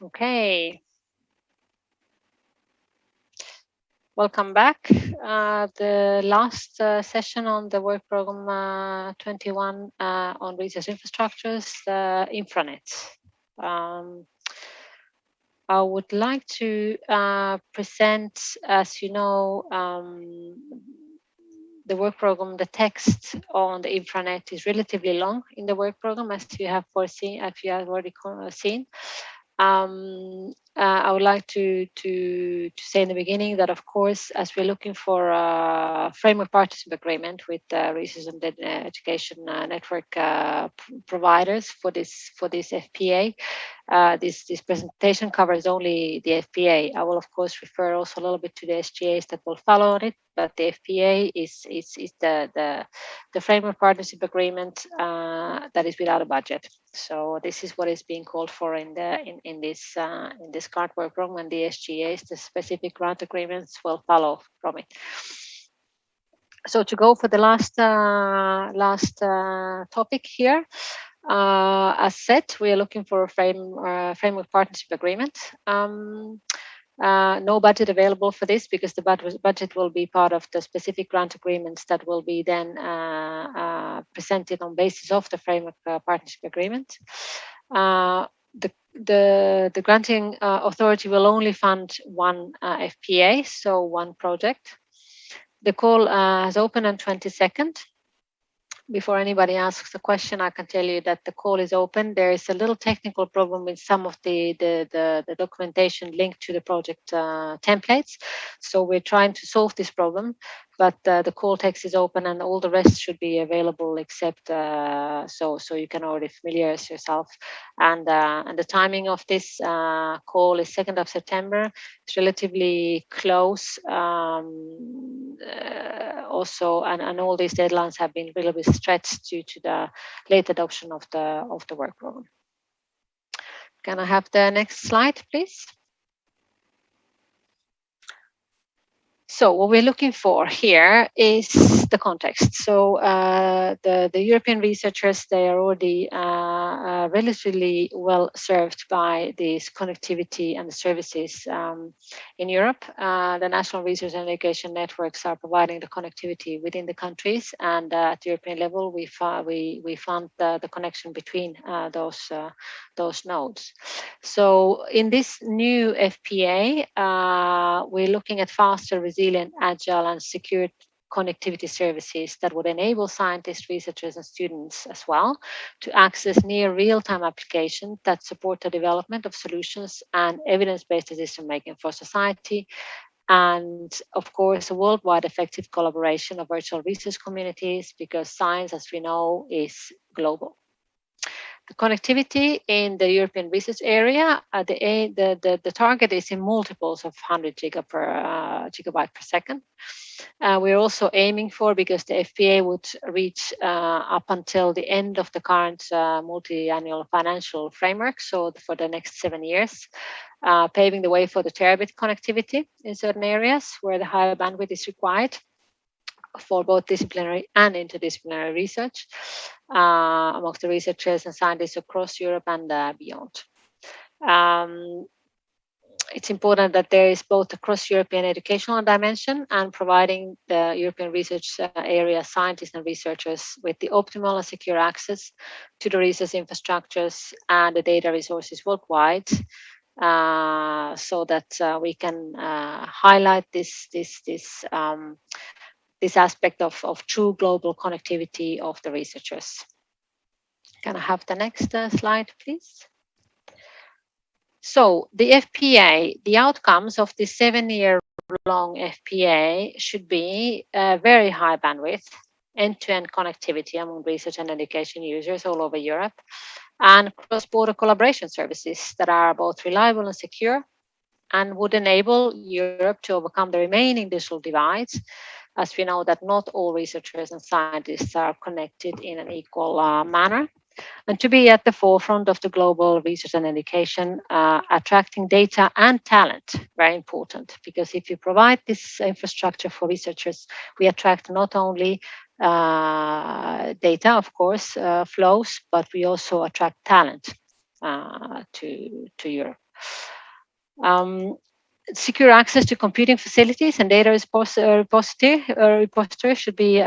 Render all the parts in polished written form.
Okay, welcome back. The last session on the work program 21 on research infrastructures, INFRANET. Um, I would like to present, as you know, the work program. The text on the INFRANET is relatively long in the work program, as you have foreseen, if you have already seen. I would like to say in the beginning that, of course, as we're looking for a framework partnership agreement with research and education network providers for this FPA, this presentation covers only the FPA. I will, of course, refer also a little bit to the SGAs that will follow on it, but the FPA is the framework partnership agreement that is without a budget. So this is what is being called for in this current work program, and the SGAs, the specific grant agreements, will follow from it. So to go for the last topic here, as said, we are looking for a framework partnership agreement. No budget available for this because the budget will be part of the specific grant agreements that will be then presented on basis of the framework partnership agreement. The granting authority will only fund one FPA, so one project. The call has opened on 22nd. Before anybody asks a question, I can tell you that the call is open. There is a little technical problem with some of the documentation linked to the project templates. So we're trying to solve this problem, but the call text is open and all the rest should be available except so you can already familiarize yourself. And the timing of this call is 2nd of September. It's relatively close. Also, and all these deadlines have been really stretched due to the late adoption of the work program. Can I have the next slide, please? So what we're looking for here is the context. So the European researchers, they are already relatively well served by this connectivity and the services in Europe. The national research and education networks are providing the connectivity within the countries, and at the European level, we found the connection between those nodes. So in this new FPA, we're looking at faster, resilient, agile, and secure connectivity services that would enable scientists, researchers, and students as well to access near real-time applications that support the development of solutions and evidence-based decision-making for society. And of course, a worldwide effective collaboration of virtual research communities, because science, as we know, is global. The connectivity in the European research area, the target is in multiples of 100 gigabyte per second. We're also aiming for, because the FPA would reach up until the end of the current multi-annual financial framework, so for the next 7 years, paving the way for the terabit connectivity in certain areas where the higher bandwidth is required for both disciplinary and interdisciplinary research amongst the researchers and scientists across Europe and beyond. It's important that there is both a cross-European educational dimension and providing the European research area scientists and researchers with the optimal and secure access to the research infrastructures and the data resources worldwide, so that we can highlight this aspect of true global connectivity of the researchers. Can I have the next slide, please? So the FPA, the outcomes of the 7-year-long FPA should be very high bandwidth, end-to-end connectivity among research and education users all over Europe, and cross-border collaboration services that are both reliable and secure and would enable Europe to overcome the remaining digital divides, as we know that not all researchers and scientists are connected in an equal manner, and to be at the forefront of the global research and education, attracting data and talent, very important, because if you provide this infrastructure for researchers, we attract not only data, of course, flows, but we also attract talent to Europe. Secure access to computing facilities and data repository should be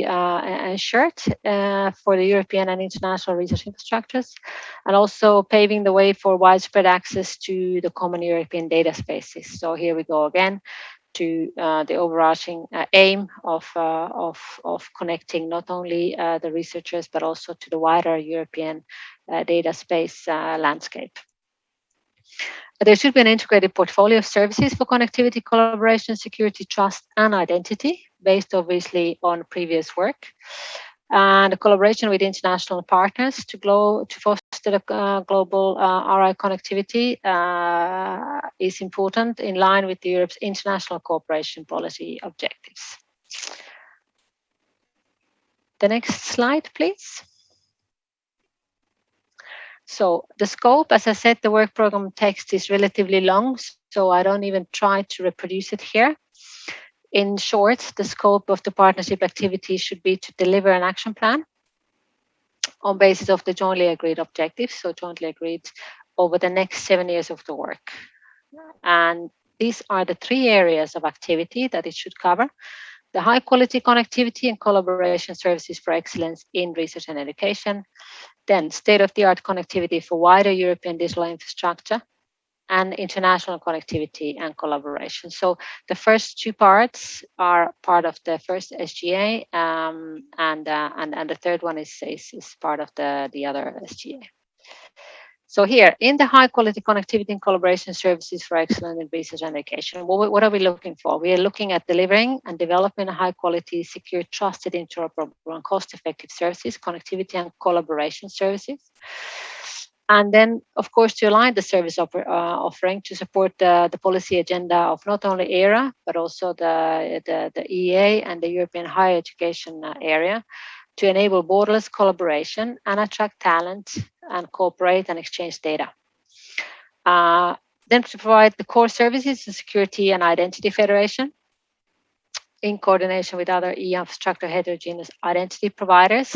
ensured for the European and international research infrastructures, and also paving the way for widespread access to the common European data spaces. So here we go again to the overarching aim of connecting not only the researchers but also to the wider European data space landscape. There should be an integrated portfolio of services for connectivity, collaboration, security, trust, and identity, based obviously on previous work. And a collaboration with international partners to foster the global RI connectivity is important, in line with Europe's international cooperation policy objectives. The next slide, please. So the scope, as I said, the work program text is relatively long, so I don't even try to reproduce it here. In short, the scope of the partnership activity should be to deliver an action plan on basis of the jointly agreed objectives, so jointly agreed over the next 7 years of the work. And these are the 3 areas of activity that it should cover: the high quality connectivity and collaboration services for excellence in research and education, then state-of-the-art connectivity for wider European digital infrastructure, and international connectivity and collaboration. So the first 2 parts are part of the first SGA, and the third one is part of the other SGA. So here, in the high quality connectivity and collaboration services for excellence in research and education, what are we looking for? We are looking at delivering and developing a high quality, secure, trusted, interoperable, and cost effective services, connectivity and collaboration services. And then, of course, to align the service offering to support the policy agenda of not only ERA, but also the EEA and the European higher education area, to enable borderless collaboration and attract talent and cooperate and exchange data. Then to provide the core services in security and identity federation in coordination with other e-infrastructure heterogeneous identity providers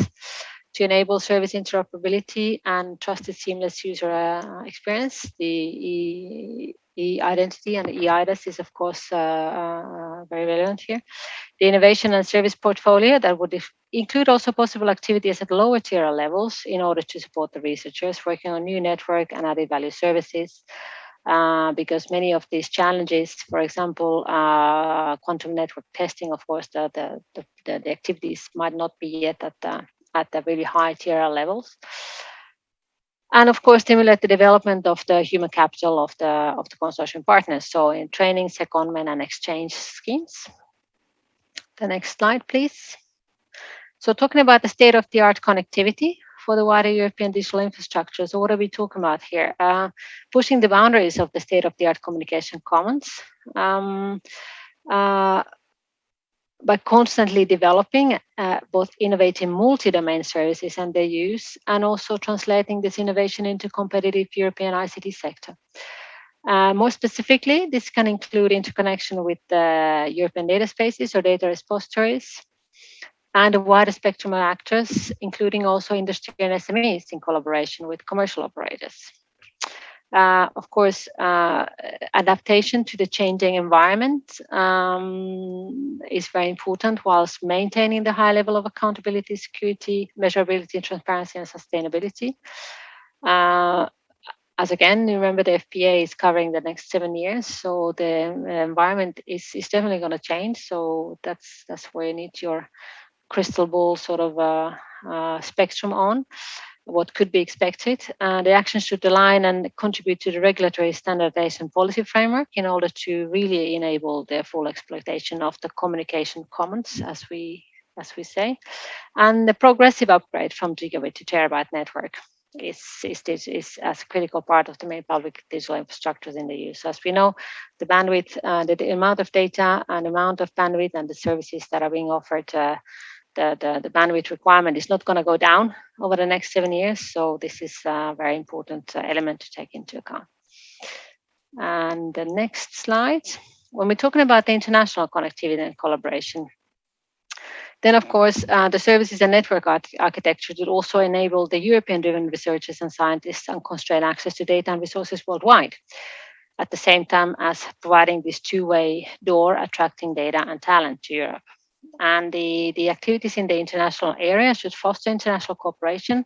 to enable service interoperability and trusted seamless user experience. The e-identity and the e-IDAS is, of course, very relevant here. The innovation and service portfolio that would include also possible activities at lower tier levels in order to support the researchers working on new network and added value services. Because many of these challenges, for example, quantum network testing, of course, the activities might not be yet at the really high tier levels. And of course, stimulate the development of the human capital of the consortium partners. So in training, secondment, and exchange schemes. The next slide, please. So talking about the state-of-the-art connectivity for the wider European digital infrastructure. So what are we talking about here? Pushing the boundaries of the state-of-the-art communication commons by constantly developing both innovative multi-domain services and their use, and also translating this innovation into competitive European ICT sector. More specifically, this can include interconnection with the European data spaces or data repositories, and a wider spectrum of actors, including also industry and SMEs in collaboration with commercial operators. Of course, adaptation to the changing environment is very important, whilst maintaining the high level of accountability, security, measurability, transparency, and sustainability. As again, remember the FPA is covering the next 7 years, so the environment is definitely going to change. So that's where you need your crystal ball sort of spectrum on what could be expected. The actions should align and contribute to the regulatory standardization policy framework in order to really enable the full exploitation of the communication commons, as we say. And the progressive upgrade from gigabit to terabyte network is as a critical part of the main public digital infrastructures in the EU. So as we know, the bandwidth, the amount of data and amount of bandwidth and the services that are being offered, the bandwidth requirement is not going to go down over the next 7 years. So this is a very important element to take into account. And the next slide. When we're talking about the international connectivity and collaboration, Then, of course, the services and network architecture would also enable the European-driven researchers and scientists unconstrained access to data and resources worldwide, at the same time as providing this two-way door, attracting data and talent to Europe. And the activities in the international area should foster international cooperation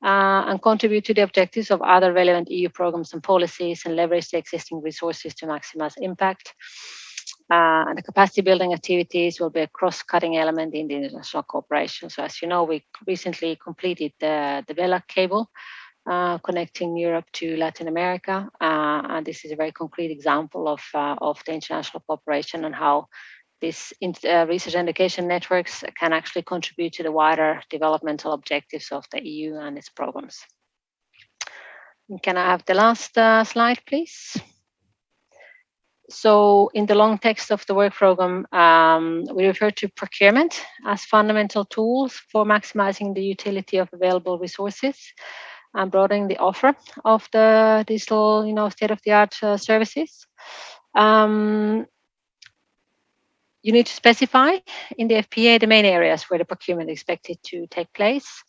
and contribute to the objectives of other relevant EU programs and policies and leverage the existing resources to maximize impact. And the capacity building activities will be a cross-cutting element in the international cooperation. So as you know, we recently completed the Vela cable connecting Europe to Latin America. And this is a very concrete example of the international cooperation and how these research and education networks can actually contribute to the wider developmental objectives of the EU and its programs. Can I have the last slide, please? So in the long text of the work program, we refer to procurement as fundamental tools for maximizing the utility of available resources and broadening the offer of the digital, state-of-the-art services. You need to specify in the FPA the main areas where the procurement is expected to take place.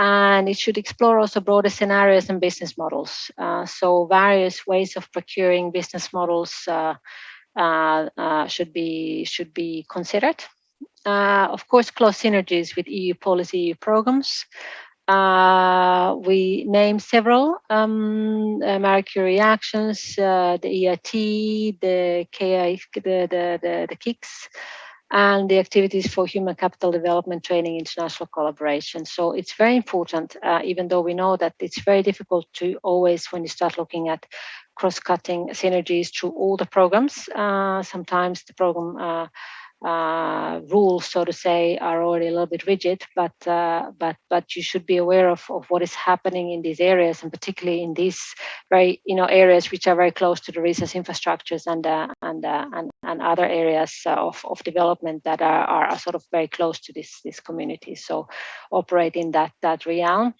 And it should explore also broader scenarios and business models. So various ways of procuring business models should be considered. Of course, close synergies with EU policy, EU programs. We name several Marie Curie actions, the EIT, the KI, the KICS, and the activities for human capital development training, international collaboration. So it's very important, even though we know that it's very difficult to always, when you start looking at cross-cutting synergies through all the programs, sometimes the program rules, so to say, are already a little bit rigid, but you should be aware of what is happening in these areas, and particularly in these very areas which are very close to the research infrastructures and other areas of development that are sort of very close to this community. So operate in that realm.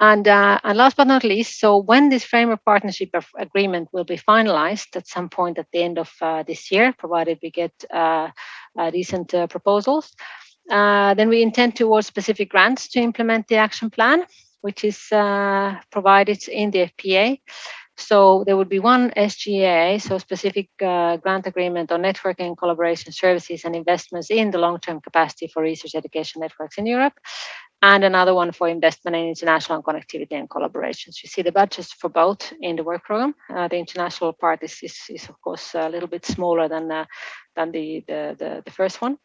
And last but not least, so when this framework partnership agreement will be finalized at some point at the end of this year, provided we get decent proposals, then we intend towards specific grants to implement the action plan, which is provided in the FPA. So there would be one SGA, so specific grant agreement on networking and collaboration services and investments in the long-term capacity for research education networks in Europe, and another one for investment in international connectivity and collaborations. You see the budgets for both in the work program. The international part is of course a little bit smaller than the first one,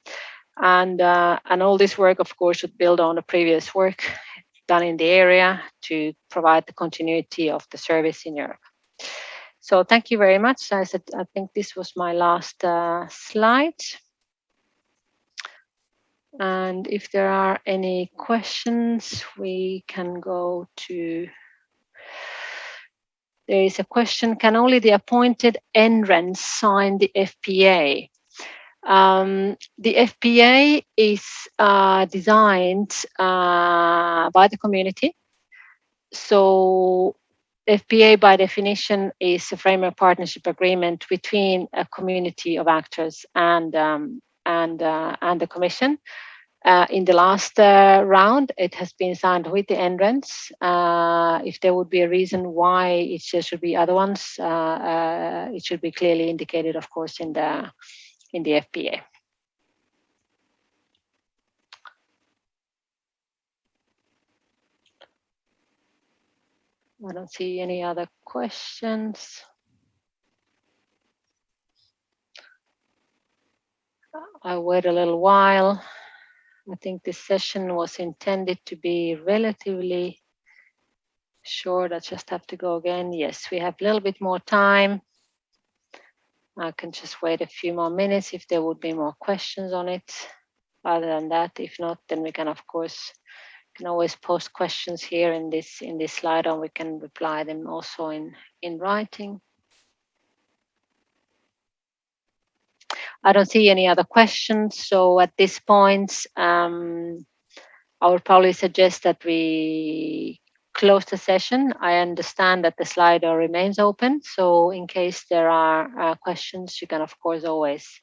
and all this work, of course, should build on the previous work done in the area to provide the continuity of the service in Europe. So thank you very much. I think this was my last slide. And if there are any questions, we can go to. There is a question: can only the appointed NRENs sign the FPA? The FPA is designed by the community. So FPA, by definition, is a framework partnership agreement between a community of actors and the Commission. In the last round, it has been signed with the NRENs. If there would be a reason why it should be other ones, it should be clearly indicated, of course, in the FPA. I don't see any other questions. I'll wait a little while. I think this session was intended to be relatively short. I just have to go again. Yes, we have a little bit more time. I can just wait a few more minutes if there would be more questions on it. Other than that, if not, then we can, of course, can always post questions here in this slide, and we can reply them also in writing. I don't see any other questions. So at this point, I would probably suggest that we close the session. I understand that the Slido remains open. So in case there are questions, you can, of course, always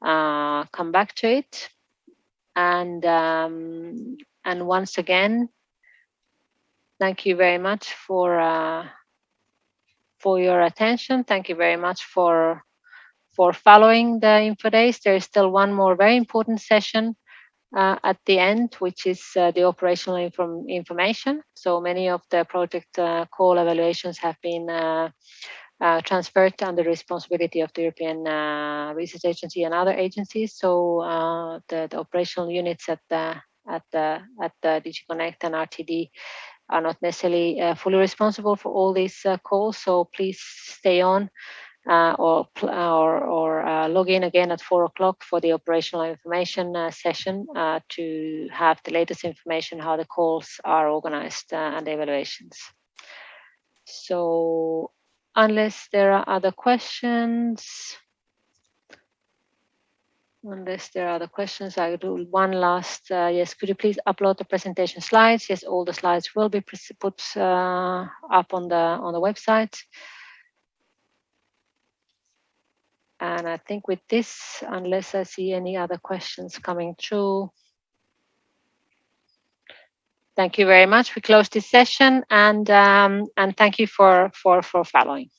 come back to it. And once again, thank you very much for your attention. Thank you very much for following the info days. There is still one more very important session at the end, which is the operational information. So many of the project call evaluations have been transferred under the responsibility of the European Research Agency and other agencies. So the operational units at the DigiConnect and RTD are not necessarily fully responsible for all these calls. So please stay on or log in again at 4 o'clock for the operational information session to have the latest information how the calls are organized and evaluations. So unless there are other questions, I do one last. Yes, could you please upload the presentation slides? Yes, all the slides will be put up on the website. And I think with this, unless I see any other questions coming through, thank you very much. We close this session, and thank you for following.